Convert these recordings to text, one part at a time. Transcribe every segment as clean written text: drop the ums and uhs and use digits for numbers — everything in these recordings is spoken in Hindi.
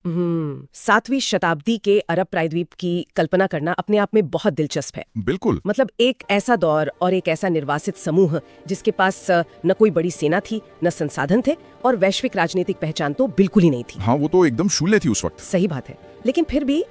7वीं शताब्दी के अरब प्रायद्वीप की कल्पना करना अपने आप में बहुत दिलचस्प है। बिल्कुल। मतलब एक ऐसा दौर और एक ऐसा निर्वासित समूह जिसके पास न कोई बड़ी सेना थी, न संसाधन थे, और वैश्विक राजनीतिक पहचान तो बिल्कुल ही नहीं थी। हाँ, वो तो एकदम शून्य थी उस वक्त। सही बात है। लेकिन फिर भी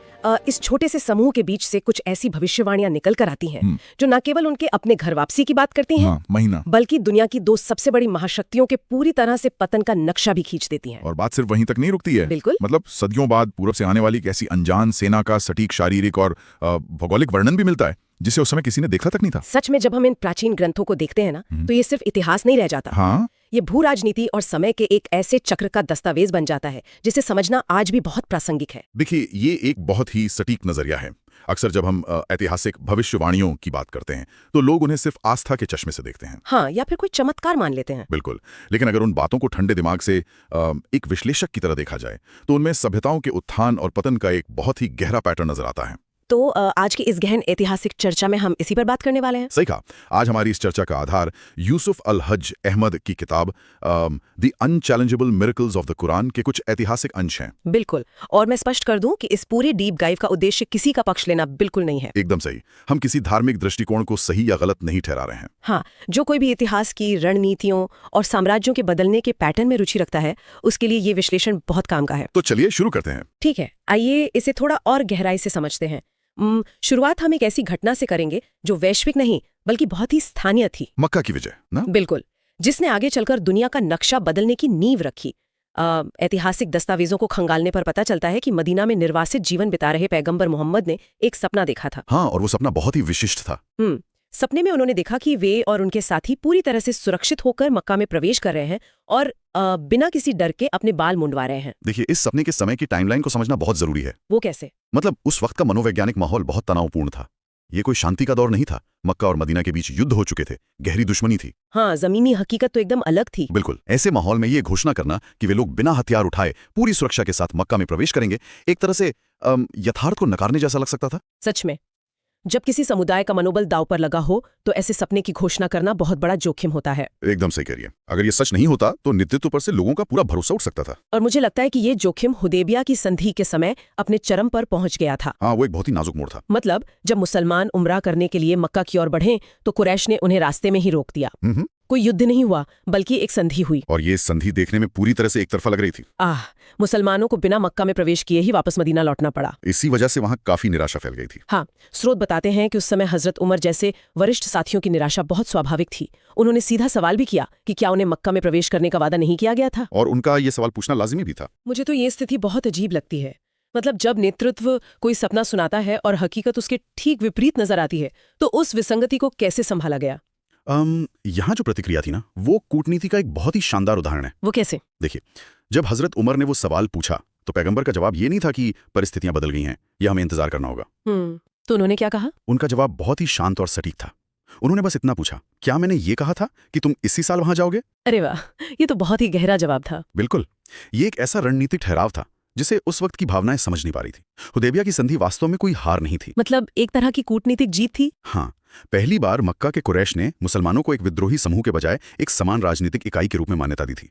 इस छोटे से समूह के बीच से कुछ ऐसी भविष्यवाणियां निकल कर आती हैं जो न केवल उनके अपने घर वापसी की बात करती हैं, हाँ, महीना, बल्कि दुनिया की 2 सबसे बड़ी महाशक्तियों के पूरी तरह से पतन का नक्शा भी खींच देती हैं। और बात सिर्फ वहीं तक नहीं रुकती है। बिल्कुल। मतलब सदियों बाद पूरब से आने वाली एक ऐसी अनजान सेना का सटीक शारीरिक और भौगोलिक वर्णन भी मिलता है जिसे उस समय किसी ने देखा तक नहीं था। सच में जब हम इन प्राचीन ग्रंथों को देखते हैं ना, तो ये सिर्फ इतिहास नहीं रह जाता। हाँ, ये भू राजनीति और समय के एक ऐसे चक्र का दस्तावेज बन जाता है जिसे समझना आज भी बहुत प्रासंगिक है। देखिए, ये एक बहुत ही सटीक नजरिया है। अक्सर जब हम ऐतिहासिक भविष्यवाणियों की बात करते हैं तो लोग उन्हें सिर्फ आस्था के चश्मे से देखते हैं। हाँ, या फिर कोई चमत्कार मान लेते हैं। बिल्कुल। लेकिन अगर उन बातों को ठंडे दिमाग से एक विश्लेषक की तरह देखा जाए तो उनमें सभ्यताओं के उत्थान और पतन का एक बहुत ही गहरा पैटर्न नजर आता है। तो आज की इस गहन ऐतिहासिक चर्चा में हम इसी पर बात करने वाले हैं। सही कहा। आज हमारी इस चर्चा का आधार यूसुफ अल हज अहमद की किताब the unchallengeable miracles of the Quran के कुछ ऐतिहासिक अंश हैं। बिल्कुल। और मैं स्पष्ट कर दूं कि इस पूरे डीप डाइव का उद्देश्य किसी का पक्ष लेना बिल्कुल नहीं है। एकदम सही। हम किसी धार्मिक दृष्टिकोण को सही या गलत नहीं ठहरा रहे हैं। हाँ, जो कोई भी इतिहास की रणनीतियों और साम्राज्यों के बदलने के पैटर्न में रुचि रखता है उसके लिए ये विश्लेषण बहुत काम का है। तो चलिए शुरू करते हैं। ठीक है, आइए इसे थोड़ा और गहराई से समझते हैं। शुरुआत हम एक ऐसी घटना से करेंगे जो वैश्विक नहीं बल्कि बहुत ही स्थानीय थी। मक्का की विजय ना? बिल्कुल, जिसने आगे चलकर दुनिया का नक्शा बदलने की नींव रखी। ऐतिहासिक दस्तावेजों को खंगालने पर पता चलता है कि मदीना में निर्वासित जीवन बिता रहे पैगंबर मोहम्मद ने एक सपना देखा था। हाँ, और वो सपना बहुत ही विशिष्ट था। सपने में उन्होंने देखा कि वे और उनके साथी पूरी तरह से सुरक्षित होकर मक्का में प्रवेश कर रहे हैं और बिना किसी डर के अपने बाल मुंडवा रहे हैं। देखिए, इस सपने के समय की टाइमलाइन को समझना बहुत जरूरी है। वो कैसे? मतलब उस वक्त का मनोवैज्ञानिक माहौल बहुत तनावपूर्ण था। ये कोई शांति का दौर नहीं था। मक्का और मदीना के बीच युद्ध हो चुके थे, गहरी दुश्मनी थी। हाँ, जमीनी हकीकत तो एकदम अलग थी। बिल्कुल। ऐसे माहौल में ये घोषणा करना कि वे लोग बिना हथियार उठाए पूरी सुरक्षा के साथ मक्का में प्रवेश करेंगे, एक तरह से यथार्थ को नकारने जैसा लग सकता था। सच में, जब किसी समुदाय का मनोबल दांव पर लगा हो तो ऐसे सपने की घोषणा करना बहुत बड़ा जोखिम होता है। एकदम सही कह रही है। अगर ये सच नहीं होता तो नेतृत्व पर से लोगों का पूरा भरोसा उठ सकता था। और मुझे लगता है कि ये जोखिम हुदैबिया की संधि के समय अपने चरम पर पहुंच गया था। हाँ, वो एक बहुत ही नाजुक मोड़ था। मतलब जब मुसलमान उम्रा करने के लिए मक्का की ओर बढ़े तो कुरैश ने उन्हें रास्ते में ही रोक दिया। कोई युद्ध नहीं हुआ बल्कि एक संधि हुई। और ये संधि देखने में पूरी तरह से एक तरफा लग रही थी। मुसलमानों को बिना मक्का में प्रवेश किए ही वापस मदीना लौटना पड़ा। इसी वजह से वहां काफी निराशा फैल गई थी। हाँ, स्रोत बताते हैं कि उस समय हजरत उमर जैसे वरिष्ठ साथियों की निराशा बहुत स्वाभाविक थी। उन्होंने सीधा सवाल भी किया कि क्या उन्हें मक्का में प्रवेश करने का वादा नहीं किया गया था। और उनका ये सवाल पूछना लाजिमी भी था। मुझे तो ये स्थिति बहुत अजीब लगती है। मतलब जब नेतृत्व कोई सपना सुनाता है और हकीकत उसके ठीक विपरीत नजर आती है तो उस विसंगति को कैसे संभाला गया? यहाँ जो प्रतिक्रिया थी ना, वो कूटनीति का एक बहुत ही शानदार उदाहरण है। वो कैसे? देखिए, जब हजरत उमर ने वो सवाल पूछा तो पैगंबर का जवाब ये नहीं था कि परिस्थितियां बदल गई हैं या हमें इंतजार करना होगा। तो उन्होंने क्या कहा? उनका जवाब बहुत ही शांत और सटीक था। उन्होंने बस इतना पूछा, क्या मैंने ये कहा था कि तुम इसी साल वहां जाओगे? अरे वाह, ये तो बहुत ही गहरा जवाब था। बिल्कुल। ये एक ऐसा रणनीतिक ठहराव था जिसे उस वक्त की भावनाएं समझ नहीं पा रही थी। हुदैबिया की संधि वास्तव में कोई हार नहीं थी। मतलब एक तरह की कूटनीतिक जीत थी। हाँ, पहली बार मक्का के कुरैश ने मुसलमानों को एक विद्रोही समूह के बजाय एक समान राजनीतिक इकाई के रूप में मान्यता दी थी।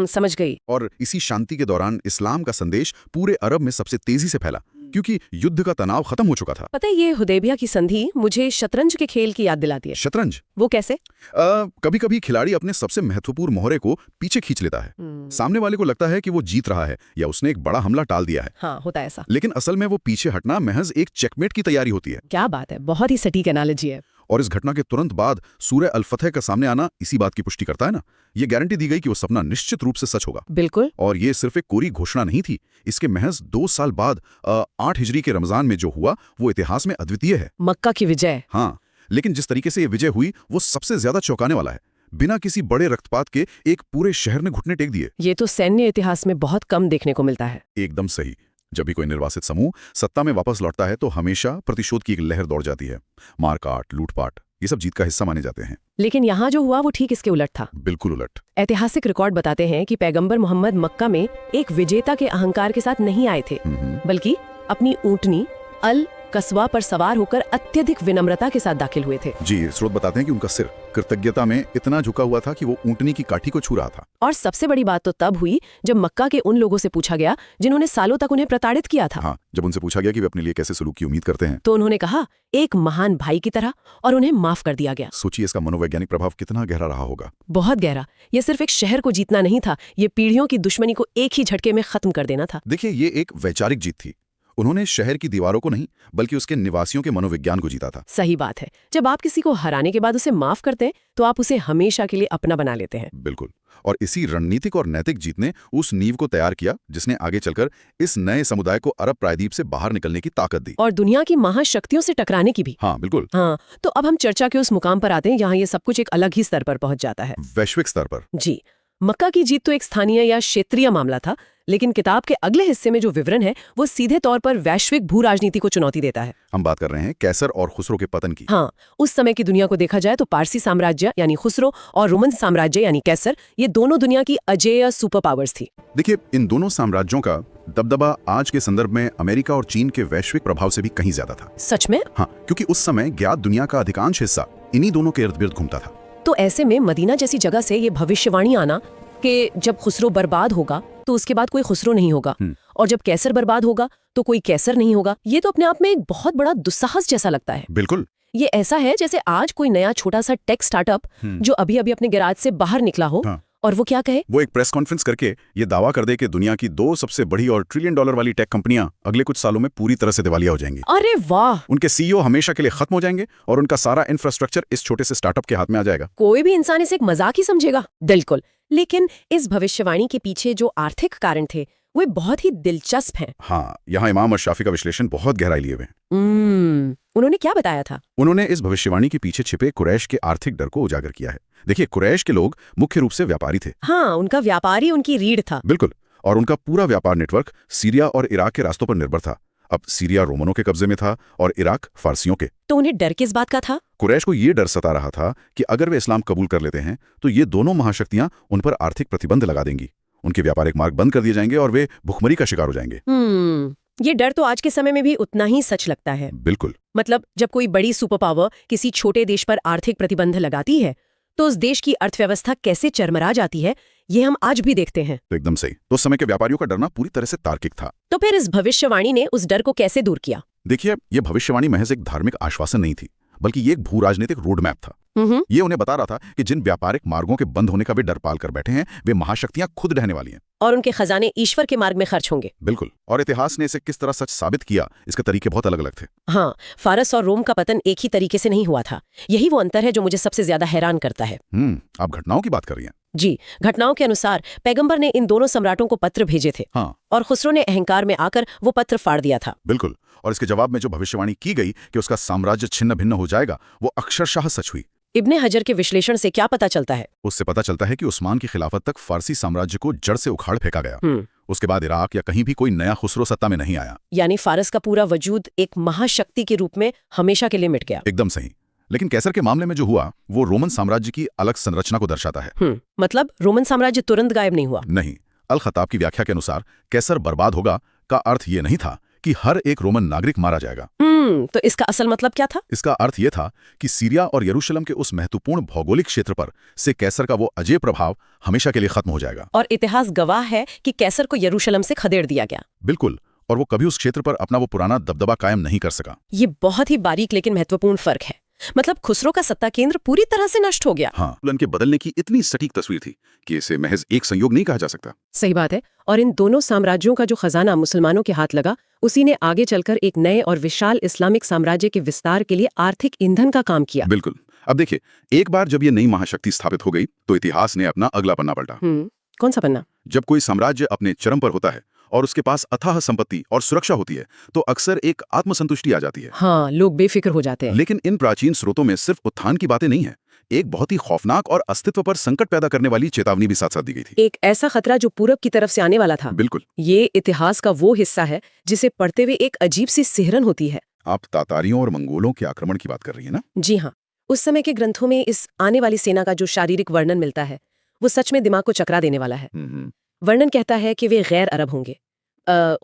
समझ गई। और इसी शांति के दौरान इस्लाम का संदेश पूरे अरब में सबसे तेजी से फैला क्योंकि युद्ध का तनाव खत्म हो चुका था। पता है, ये हुदैबिया की संधि मुझे शतरंज के खेल की याद दिलाती है। शतरंज? वो कैसे? कभी कभी खिलाड़ी अपने सबसे महत्वपूर्ण मोहरे को पीछे खींच लेता है। सामने वाले को लगता है कि वो जीत रहा है या उसने एक बड़ा हमला टाल दिया है। हाँ, होता है ऐसा। लेकिन असल में वो पीछे हटना महज एक चेकमेट की तैयारी होती है। क्या बात है, बहुत ही सटीक एनालॉजी है। और इस घटना के तुरंत बाद सूरह अल फतह का सामने आना इसी बात की पुष्टि करता है ना। ये गारंटी दी गई कि वो सपना निश्चित रूप से सच होगा। बिल्कुल। और ये सिर्फ एक कोरी घोषणा नहीं थी। इसके महज 2 साल बाद 8 हिजरी के रमजान में जो हुआ वो इतिहास में अद्वितीय है। मक्का की विजय। हाँ, लेकिन जिस तरीके से ये विजय हुई वो सबसे ज्यादा चौंकाने वाला है। बिना किसी बड़े रक्तपात के एक पूरे शहर ने घुटने टेक दिए। ये तो सैन्य इतिहास में बहुत कम देखने को मिलता है। एकदम सही। जब भी कोई निर्वासित समूह सत्ता में वापस लौटता है तो हमेशा प्रतिशोध की एक लहर दौड़ जाती है। मारकाट, लूटपाट, ये सब जीत का हिस्सा माने जाते हैं। लेकिन यहाँ जो हुआ वो ठीक इसके उलट था। बिल्कुल उलट। ऐतिहासिक रिकॉर्ड बताते हैं कि पैगंबर मोहम्मद मक्का में एक विजेता के अहंकार के साथ नहीं आए थे, बल्कि अपनी ऊंटनी अल कस्वा पर सवार होकर अत्यधिक विनम्रता के साथ दाखिल हुए थे। जी, स्रोत बताते हैं कि उनका सिर कृतज्ञता में इतना झुका हुआ था कि वो ऊंटनी की काठी को छू रहा था। और सबसे बड़ी बात तो तब हुई जब मक्का के उन लोगों से पूछा गया जिन्होंने सालों तक उन्हें प्रताड़ित किया था। हाँ, जब उनसे पूछा गया कि वे अपने लिए कैसे सलूक की उम्मीद करते हैं, तो उन्होंने कहा एक महान भाई की तरह, और उन्हें माफ कर दिया गया। सोचिए इसका मनोवैज्ञानिक प्रभाव कितना गहरा रहा होगा। बहुत गहरा। ये सिर्फ एक शहर को जीतना नहीं था, ये पीढ़ियों की दुश्मनी को एक ही झटके में खत्म कर देना था। देखिए, ये एक वैचारिक जीत थी। उन्होंने शहर की दीवारों को नहीं बल्कि उसके निवासियों के मनोविज्ञान को जीता था। सही बात है। जब आप किसी को हराने के बाद उसे माफ करते हैं तो आप उसे हमेशा के लिए अपना बना लेते हैं। बिल्कुल। और इसी रणनीतिक और नैतिक जीत ने उस नींव को तैयार किया जिसने आगे चलकर इस नए समुदाय को अरब प्रायद्वीप से बाहर निकलने की ताकत दी और दुनिया की महाशक्तियों से टकराने की भी। हाँ, बिल्कुल। हाँ, तो अब हम चर्चा के उस मुकाम पर आते हैं जहाँ ये सब कुछ एक अलग ही स्तर पर पहुंच जाता है। वैश्विक स्तर पर। जी, मक्का की जीत तो एक स्थानीय या क्षेत्रीय मामला था, लेकिन किताब के अगले हिस्से में जो विवरण है वो सीधे तौर पर वैश्विक भू राजनीति को चुनौती देता है। हम बात कर रहे हैं कैसर और खुसरो के पतन की। हाँ, उस समय की दुनिया को देखा जाए तो पारसी साम्राज्य यानी खुसरो और रोमन साम्राज्य यानी कैसर, ये दोनों दुनिया की अजेय सुपर पावर्स थी। देखिए, इन दोनों साम्राज्यों का दबदबा आज के संदर्भ में अमेरिका और चीन के वैश्विक प्रभाव से भी कहीं ज्यादा था। सच में? हाँ, क्योंकि उस समय ज्ञात दुनिया का अधिकांश हिस्सा इन्हीं दोनों के इर्द गिर्द घूमता था। तो ऐसे में मदीना जैसी जगह से ये भविष्यवाणी आना कि जब खुसरो बर्बाद होगा तो उसके बाद कोई खुसरो नहीं होगा, और जब कैसर बर्बाद होगा तो कोई कैसर नहीं होगा, ये तो अपने आप में एक बहुत बड़ा दुस्साहस जैसा लगता है। बिल्कुल। ये ऐसा है जैसे आज कोई नया छोटा सा टेक स्टार्टअप जो अभी अभी अपने गैराज से बाहर निकला हो, और वो क्या कहे, वो एक प्रेस कॉन्फ्रेंस करके ये दावा कर दे कि दुनिया की 2 सबसे बड़ी और $1 ट्रिलियन वाली टेक कंपनियां अगले कुछ सालों में पूरी तरह से दिवालिया हो जाएंगी। अरे वाह! उनके सीईओ हमेशा के लिए खत्म हो जाएंगे और उनका सारा इंफ्रास्ट्रक्चर इस छोटे से स्टार्टअप के हाथ में आ जाएगा। कोई भी इंसान इसे एक मजाक ही समझेगा। बिल्कुल। लेकिन इस भविष्यवाणी के पीछे जो आर्थिक कारण थे वे बहुत ही दिलचस्प हैं। हाँ, यहाँ इमाम और शाफी का विश्लेषण बहुत गहराई लिए हुए। उन्होंने क्या बताया था? उन्होंने इस भविष्यवाणी के पीछे छिपे कुरैश के आर्थिक डर को उजागर किया है। देखिए, कुरैश के लोग मुख्य रूप से व्यापारी थे। हाँ, उनका व्यापारी उनकी रीढ़ था। बिल्कुल। और उनका पूरा व्यापार नेटवर्क सीरिया और इराक के रास्तों पर निर्भर था। अब सीरिया रोमनों के कब्जे में था और इराक फारसियों के। तो उन्हें डर किस बात का था? कुरैश को ये डर सता रहा था कि अगर वे इस्लाम कबूल कर लेते हैं तो ये दोनों महाशक्तियां उन पर आर्थिक प्रतिबंध लगा देंगी, उनके व्यापारिक मार्ग बंद कर दिए जाएंगे और वे भुखमरी का शिकार हो जाएंगे। ये डर तो आज के समय में भी उतना ही सच लगता है। बिल्कुल। मतलब जब कोई बड़ी सुपर पावर किसी छोटे देश पर आर्थिक प्रतिबंध लगाती है तो उस देश की अर्थव्यवस्था कैसे चरमरा जाती है, ये हम आज भी देखते हैं। तो एकदम सही। तो उस समय के व्यापारियों का डरना पूरी तरह से तार्किक था। तो फिर इस भविष्यवाणी ने उस डर को कैसे दूर किया? देखिए, ये भविष्यवाणी महज एक धार्मिक आश्वासन नहीं थी, बल्कि ये एक भू राजनीतिक रोड मैप था। ये उन्हें बता रहा था कि जिन व्यापारिक मार्गों के बंद होने का वे डर पाल कर बैठे हैं, वे महाशक्तियां खुद रहने वाली हैं और उनके खजाने ईश्वर के मार्ग में खर्च होंगे। बिल्कुल। और इतिहास ने इसे किस तरह सच साबित किया, इसके तरीके बहुत अलग अलग थे। हाँ, फारस और रोम का पतन एक ही तरीके से नहीं हुआ था। यही वो अंतर है जो मुझे सबसे ज्यादा हैरान करता है। आप घटनाओं की बात कर रही हैं? जी, घटनाओं के अनुसार पैगंबर ने इन दोनों सम्राटों को पत्र भेजे थे। हाँ। और खुसरो ने अहंकार में आकर वो पत्र फाड़ दिया था। बिल्कुल। और इसके जवाब में जो भविष्यवाणी की गई कि उसका साम्राज्य छिन्न भिन्न हो जाएगा, वो अक्षरशः सच हुई। इब्ने हजर के विश्लेषण से क्या पता चलता है? उससे पता चलता है कि उस्मान की खिलाफत तक फारसी साम्राज्य को जड़ से उखाड़ फेंका गया। उसके बाद इराक या कहीं भी कोई नया खुसरो सत्ता में नहीं आया। यानी फारस का पूरा वजूद एक महाशक्ति के रूप में हमेशा के लिए मिट गया। एकदम सही। लेकिन कैसर के मामले में जो हुआ वो रोमन साम्राज्य की अलग संरचना को दर्शाता है। मतलब रोमन साम्राज्य तुरंत गायब नहीं हुआ? नहीं। अल खताब की व्याख्या के अनुसार कैसर बर्बाद होगा का अर्थ ये नहीं था कि हर एक रोमन नागरिक मारा जाएगा। तो इसका असल मतलब क्या था? इसका अर्थ यह था कि सीरिया और यरूशलेम के उस महत्वपूर्ण भौगोलिक क्षेत्र पर से कैसर का वो अजेय प्रभाव हमेशा के लिए खत्म हो जाएगा। और इतिहास गवाह है कि कैसर को यरूशलेम से खदेड़ दिया गया। बिल्कुल। और वो कभी उस क्षेत्र पर अपना वो पुराना दबदबा कायम नहीं कर सका। ये बहुत ही बारीक लेकिन महत्वपूर्ण फर्क है। मतलब खुसरो का सत्ता केंद्र पूरी तरह से नष्ट हो गया। हाँ, उनके बदलने की इतनी सटीक तस्वीर थी कि इसे महज एक संयोग नहीं कहा जा सकता। सही बात है। और इन दोनों साम्राज्यों का जो खजाना मुसलमानों के हाथ लगा, उसी ने आगे चलकर एक नए और विशाल इस्लामिक साम्राज्य के विस्तार के लिए आर्थिक ईंधन का काम किया। बिल्कुल। अब देखिए, एक बार जब ये नई महाशक्ति स्थापित हो गई तो इतिहास ने अपना अगला पन्ना पलटा। कौन सा पन्ना? जब कोई साम्राज्य अपने चरम पर होता है और उसके पास अथाह संपत्ति और सुरक्षा होती है तो अक्सर एक आत्मसंतुष्टि आ जाती है। हाँ, लोग बेफिक्र हो जाते हैं। लेकिन इन प्राचीन स्रोतों में सिर्फ उत्थान की बातें नहीं है, एक बहुत ही खौफनाक और अस्तित्व पर संकट पैदा करने वाली चेतावनी भी साथ साथ दी गई थी। एक ऐसा खतरा जो पूरब की तरफ से आने वाला था। बिल्कुल। ये इतिहास का वो हिस्सा है जिसे पढ़ते हुए एक अजीब सी सिहरन होती है। आप तातारियों और मंगोलों के आक्रमण की बात कर रही है ना? जी हाँ। उस समय के ग्रंथों में इस आने वाली सेना का जो शारीरिक वर्णन मिलता है वो सच में दिमाग को चकरा देने वाला है। वर्णन कहता है कि वे गैर अरब होंगे,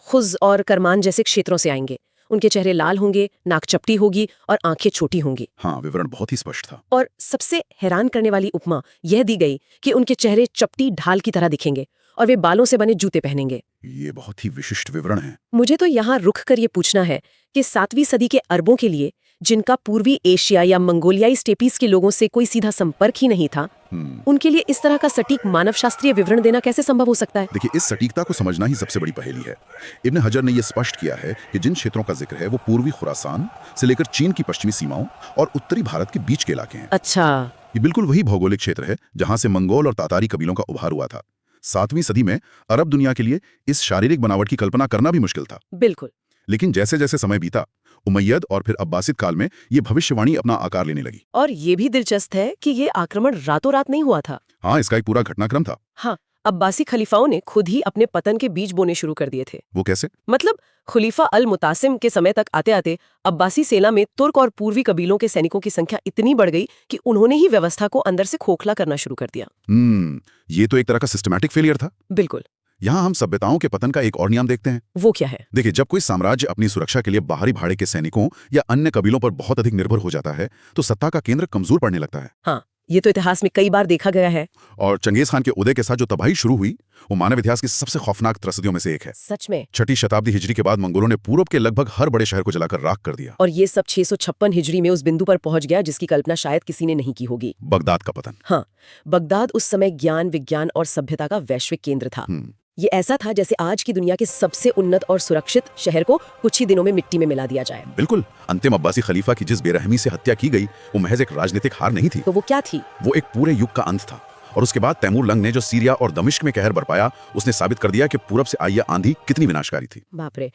खुज और करमान जैसे क्षेत्रों से आएंगे। उनके चेहरे लाल होंगे, नाक चपटी होगी और आंखें छोटी होंगी। हाँ, विवरण बहुत ही स्पष्ट था। और सबसे हैरान करने वाली उपमा यह दी गई कि उनके चेहरे चपटी ढाल की तरह दिखेंगे और वे बालों से बने जूते पहनेंगे। ये बहुत ही विशिष्ट विवरण है। मुझे तो यहाँ रुक कर ये पूछना है कि 7वीं सदी के अरबों के लिए, जिनका पूर्वी एशिया या मंगोलियाई स्टेपीज के लोगों से कोई सीधा संपर्क ही नहीं था, उनके लिए इस तरह का सटीक मानव शास्त्रीय विवरण देना कैसे संभव हो सकता है? देखिए, इस सटीकता को समझना ही सबसे बड़ी पहेली है। इब्न हजर ने यह स्पष्ट किया है कि जिन क्षेत्रों का जिक्र है वो पूर्वी खुरासान से लेकर चीन की पश्चिमी सीमाओं और उत्तरी भारत के बीच के इलाके हैं। अच्छा। ये बिल्कुल वही भौगोलिक क्षेत्र है जहां से मंगोल और तातारी कबीलों का उभार हुआ था। 7वीं सदी में अरब दुनिया के लिए इस शारीरिक बनावट की कल्पना करना भी मुश्किल था। बिल्कुल। लेकिन जैसे जैसे समय बीता, उमैयद और फिर अब्बासिद काल में ये भविष्यवाणी अपना आकार लेने लगी। और ये भी दिलचस्प है कि ये आक्रमण रातों रात नहीं हुआ था। हाँ, इसका एक पूरा घटनाक्रम था। हाँ, अब्बासी खलीफाओं ने खुद ही अपने पतन के बीज बोने शुरू कर दिए थे। वो कैसे? मतलब खलीफा अल मुतासिम के समय तक आते आते अब्बासी सेना में तुर्क और पूर्वी कबीलों के सैनिकों की संख्या इतनी बढ़ गई कि उन्होंने ही व्यवस्था को अंदर से खोखला करना शुरू कर दिया। ये तो एक तरह का सिस्टमैटिक फेलियर था। बिल्कुल। यहाँ हम सभ्यताओं के पतन का एक और नियम देखते हैं। वो क्या है? देखिए, जब कोई साम्राज्य अपनी सुरक्षा के लिए बाहरी भाड़े के सैनिकों या अन्य कबीलों पर बहुत अधिक निर्भर हो जाता है तो सत्ता का केंद्र कमजोर पड़ने लगता है। हाँ, ये तो इतिहास में कई बार देखा गया है। और चंगेज खान के उदय के साथ जो तबाही शुरू हुई वो मानव इतिहास की सबसे खौफनाक त्रस्तियों में से एक है। सच में। 6ठी शताब्दी हिजरी के बाद मंगोलों ने पूर्व के लगभग हर बड़े शहर को जलाकर राख कर दिया। और ये सब 656 हिजरी में उस बिंदु पर पहुंच गया जिसकी कल्पना शायद किसी ने नहीं की होगी। बगदाद का पतन। हाँ, बगदाद उस समय ज्ञान, विज्ञान और सभ्यता का वैश्विक केंद्र था। ये ऐसा था जैसे आज की दुनिया के सबसे उन्नत और सुरक्षित शहर को कुछ ही दिनों में मिट्टी में मिला दिया जाए। बिल्कुल। अंतिम अब्बासी खलीफा की जिस बेरहमी से हत्या की गई वो महज एक राजनीतिक हार नहीं थी। तो वो क्या थी? वो एक पूरे युग का अंत था। और उसके बाद तैमूर लंग ने जो सीरिया और दमिश्क में कहर बरपाया, उसने साबित कर दिया कि पूरब से आई यह आंधी कितनी विनाशकारी थी। बाप रे।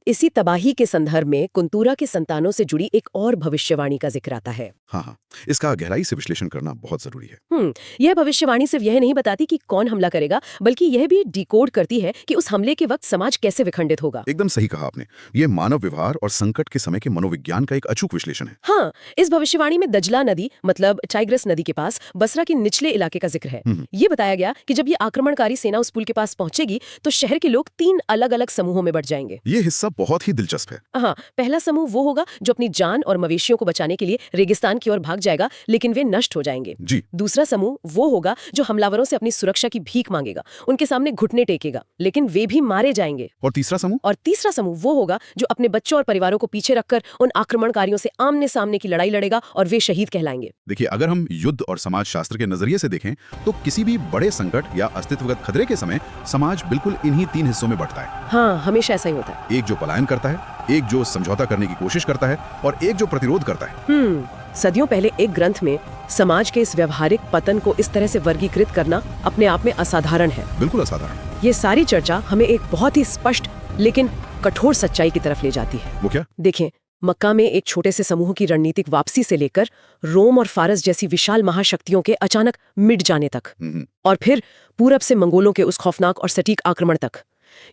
इसी तबाही के संदर्भ में कुंतूरा के संतानों से जुड़ी एक और भविष्यवाणी का जिक्र आता है। हाँ, इसका गहराई से विश्लेषण करना बहुत जरूरी है। यह भविष्यवाणी सिर्फ यह नहीं बताती कि कौन हमला करेगा, बल्कि यह भी डिकोड करती है कि उस हमले के वक्त समाज कैसे विखंडित होगा। एकदम सही कहा आपने। यह मानव व्यवहार और संकट के समय के मनोविज्ञान का एक अचूक विश्लेषण है। हाँ, इस भविष्यवाणी में दजला नदी मतलब टाइग्रस नदी के पास बसरा के निचले इलाके का जिक्र है। ये बताया गया कि जब ये आक्रमणकारी सेना उस पुल के पास पहुंचेगी तो शहर के लोग 3 अलग-अलग समूहों में बट जाएंगे। ये हिस्सा बहुत ही दिलचस्प है। हाँ, पहला समूह वो होगा जो अपनी जान और मवेशियों को बचाने के लिए रेगिस्तान की ओर भाग जाएगा, लेकिन वे नष्ट हो जाएंगे। जी। दूसरा समूह वो होगा जो हमलावरों से अपनी सुरक्षा की भीख मांगेगा, उनके सामने घुटने टेकेगा, लेकिन वे भी मारे जाएंगे। और तीसरा समूह? और तीसरा समूह वो होगा जो अपने बच्चों और परिवारों को पीछे रखकर उन आक्रमणकारियों से आमने सामने की लड़ाई लड़ेगा और वे शहीद कहलाएंगे। देखिए, अगर हम युद्ध और समाज शास्त्र के नजरिए से देखें तो किसी भी बड़े संकट या अस्तित्वगत खतरे के समय समाज बिल्कुल इन्हीं 3 हिस्सों में बंटता है। हाँ, हमेशा ऐसा ही होता है। एक जो पलायन करता है, एक जो समझौता करने की कोशिश करता है और एक जो प्रतिरोध करता है। सदियों पहले एक ग्रंथ में समाज के इस व्यवहारिक पतन को इस तरह से वर्गीकृत करना अपने आप में असाधारण है। बिल्कुल असाधारण। ये सारी चर्चा हमें एक बहुत ही स्पष्ट लेकिन कठोर सच्चाई की तरफ ले जाती है। वो क्या? देखें, मक्का में एक छोटे से समूह की रणनीतिक वापसी से लेकर रोम और फारस जैसी विशाल महाशक्तियों के अचानक मिट जाने तक, और फिर पूरब से मंगोलों के उस खौफनाक और सटीक आक्रमण तक,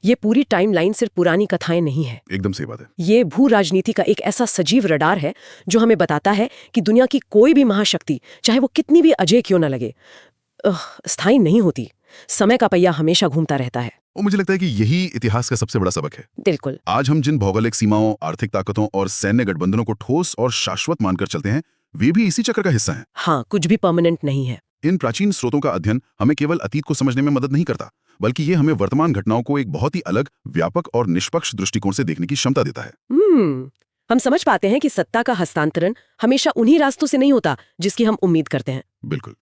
ये पूरी टाइमलाइन सिर्फ पुरानी कथाएं नहीं है। एकदम सही बात है। ये भू राजनीति का एक ऐसा सजीव रडार है जो हमें बताता है कि दुनिया की कोई भी महाशक्ति, चाहे वो कितनी भी अजय क्यों न लगे, स्थायी नहीं होती। समय का पहिया हमेशा घूमता रहता है। और मुझे लगता है कि यही इतिहास का सबसे बड़ा सबक है। बिल्कुल। आज हम जिन भौगोलिक सीमाओं, आर्थिक ताकतों और सैन्य गठबंधनों को ठोस और शाश्वत मानकर चलते हैं, वे भी इसी चक्र का हिस्सा हैं। हाँ, कुछ भी परमानेंट नहीं है। इन प्राचीन स्रोतों का अध्ययन हमें केवल अतीत को समझने में मदद नहीं करता, बल्कि ये हमें वर्तमान घटनाओं को एक बहुत ही अलग, व्यापक और निष्पक्ष दृष्टिकोण से देखने की क्षमता देता है। हम समझ पाते हैं कि सत्ता का हस्तांतरण हमेशा उन्हीं रास्तों से नहीं होता जिसकी हम उम्मीद करते हैं। बिल्कुल।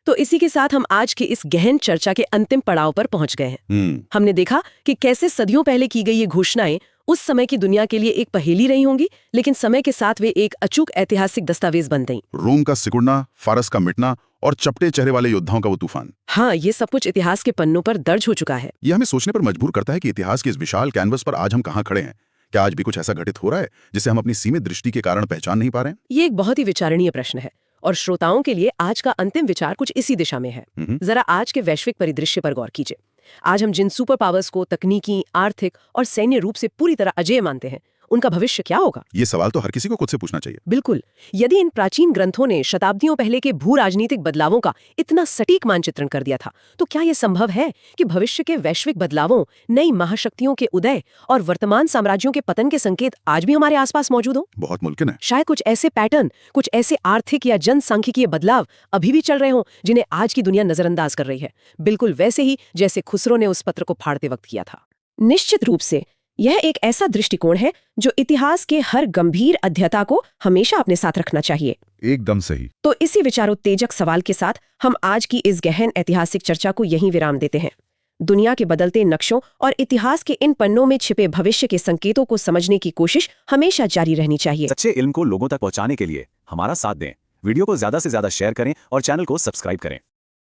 तो इसी के साथ हम आज की इस गहन चर्चा के अंतिम पड़ाव पर पहुंच गए हैं। हमने देखा कि कैसे सदियों पहले की गई ये घोषणाएं उस समय की दुनिया के लिए एक पहेली रही होंगी, लेकिन समय के साथ वे एक अचूक ऐतिहासिक दस्तावेज बन गईं। रोम का सिकुड़ना, फारस का मिटना और चपटे चेहरे वाले योद्धाओं का वो तूफान। हाँ, ये सब कुछ इतिहास के पन्नों पर दर्ज हो चुका है। ये हमें सोचने पर मजबूर करता है कि इतिहास के इस विशाल कैनवस पर आज हम कहाँ खड़े हैं। क्या आज भी कुछ ऐसा घटित हो रहा है जिसे हम अपनी सीमित दृष्टि के कारण पहचान नहीं पा रहे हैं? ये एक बहुत ही विचारणीय प्रश्न है और श्रोताओं के लिए आज का अंतिम विचार कुछ इसी दिशा में है। जरा आज के वैश्विक परिदृश्य पर गौर कीजिए। आज हम जिन सुपर पावर्स को तकनीकी, आर्थिक और सैन्य रूप से पूरी तरह अजेय मानते हैं, उनका भविष्य क्या होगा? ये सवाल तो हर किसी को खुद से पूछना चाहिए। बिल्कुल। यदि इन प्राचीन ग्रंथों ने शताब्दियों पहले के भू राजनीतिक बदलावों का इतना सटीक मानचित्रण कर दिया था, तो क्या यह संभव है कि भविष्य के वैश्विक बदलावों, नई महाशक्तियों के उदय और वर्तमान साम्राज्यों के पतन के संकेत आज भी हमारे आसपास मौजूद हो? बहुत मुमकिन है। शायद कुछ ऐसे पैटर्न, कुछ ऐसे आर्थिक या जनसांख्यिकीय बदलाव अभी भी चल रहे हों जिन्हें आज की दुनिया नजरअंदाज कर रही है, बिल्कुल वैसे ही जैसे खुसरो ने उस पत्र को फाड़ते वक्त किया था। निश्चित रूप से यह एक ऐसा दृष्टिकोण है जो इतिहास के हर गंभीर अध्येता को हमेशा अपने साथ रखना चाहिए। एकदम सही। तो इसी विचारोत्तेजक सवाल के साथ हम आज की इस गहन ऐतिहासिक चर्चा को यहीं विराम देते हैं। दुनिया के बदलते नक्शों और इतिहास के इन पन्नों में छिपे भविष्य के संकेतों को समझने की कोशिश हमेशा जारी रहनी चाहिए। सच्चे इल्म को लोगों तक पहुंचाने के लिए हमारा साथ दें, वीडियो को ज्यादा से ज्यादा शेयर करें और चैनल को सब्सक्राइब करें।